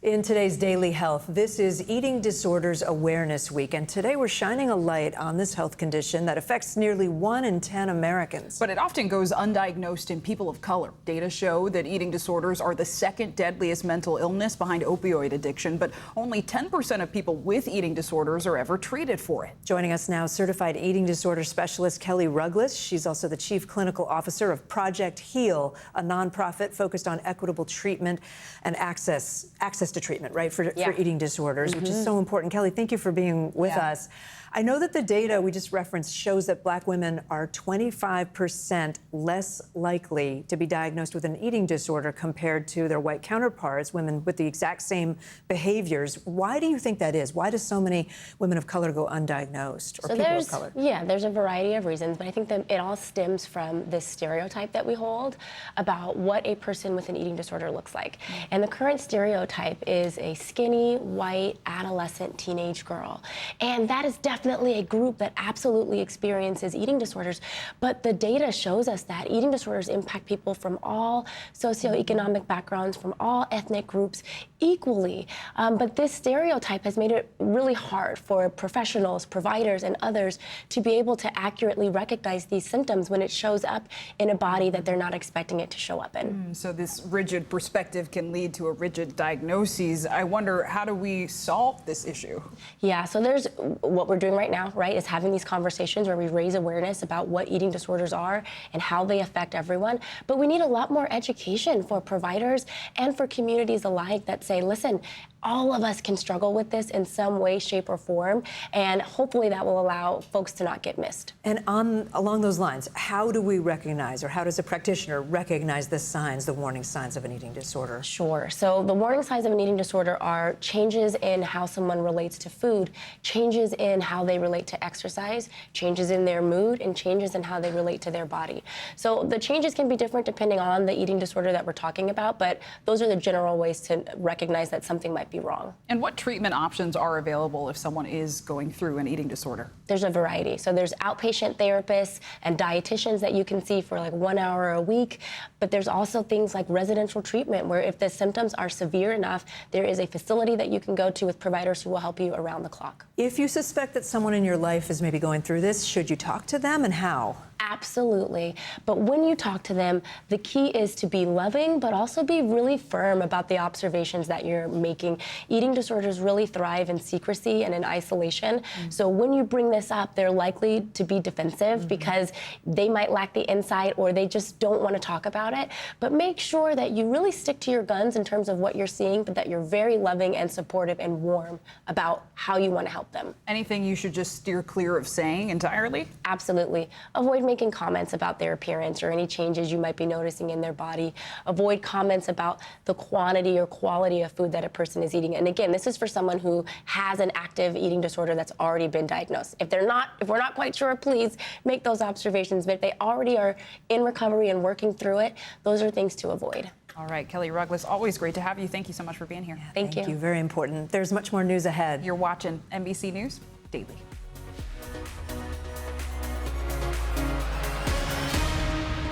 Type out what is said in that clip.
In today's Daily Health, this is Eating Disorders Awareness Week, and today we're shining a light on this health condition that affects nearly 1 in 10 Americans. But it often goes undiagnosed in people of color. Data show that eating disorders are the second deadliest mental illness behind opioid addiction, but only 10% of people with eating disorders are ever treated for it. Joining us now, certified eating disorder specialist Kelli Rugless. She's also the chief clinical officer of Project HEAL, a nonprofit focused on equitable treatment and access to treatment, right, for eating disorders, which is so important. Kelli, thank you for being with us. I know that the data we just referenced shows that Black women are 25% less likely to be diagnosed with an eating disorder compared to their white counterparts, women with the exact same behaviors. Why do you think that is? Why do so many women of color go undiagnosed, or people of color? Yeah, there's a variety of reasons, but I think that it all stems from this stereotype that we hold about what a person with an eating disorder looks like. And the current stereotype is a skinny, white, adolescent, teenage girl. And that is definitely a group that absolutely experiences eating disorders, but the data shows us that eating disorders impact people from all socioeconomic backgrounds, from all ethnic groups equally. But this stereotype has made it really hard for professionals, providers, and others to be able to accurately recognize these symptoms when it shows up in a body that they're not expecting it to show up in. So this rigid perspective can lead to a rigid diagnosis. I wonder, how do we solve this issue? Yeah, so there's what we're doing right now, right, is having these conversations where we raise awareness about what eating disorders are and how they affect everyone. But we need a lot more education for providers and for communities alike that say, listen, all of us can struggle with this in some way, shape, or form, and hopefully that will allow folks to not get missed. And along those lines, how do we recognize, or how does a practitioner recognize the signs, the warning signs of an eating disorder? Sure. So the warning signs of an eating disorder are changes in how someone relates to food, changes in how they relate to exercise, changes in their mood, and changes in how they relate to their body. So the changes can be different depending on the eating disorder that we're talking about, but those are the general ways to recognize that something might be wrong. And what treatment options are available if someone is going through an eating disorder? There's a variety. So there's outpatient therapists and dietitians that you can see for like 1 hour a week, but there's also things like residential treatment where if the symptoms are severe enough, there is a facility that you can go to with providers who will help you around the clock. If you suspect that someone in your life is maybe going through this, should you talk to them, and how? Absolutely. But when you talk to them, the key is to be loving, but also be really firm about the observations that you're making. Eating disorders really thrive in secrecy and in isolation. So when you bring this up, they're likely to be defensive because they might lack the insight or they just don't want to talk about it. But make sure that you really stick to your guns in terms of what you're seeing, but that you're very loving and supportive and warm about how you want to help them. Anything you should just steer clear of saying entirely? Absolutely. Avoid making comments about their appearance or any changes you might be noticing in their body. Avoid comments about the quantity or quality of food that a person is eating. And again, this is for someone who has an active eating disorder that's already been diagnosed. If we're not quite sure, please make those observations. But if they already are in recovery and working through it, those are things to avoid. All right, Kelli Rugless, always great to have you. Thank you so much for being here. Thank you. Very important. There's much more news ahead. You're watching NBC News Daily.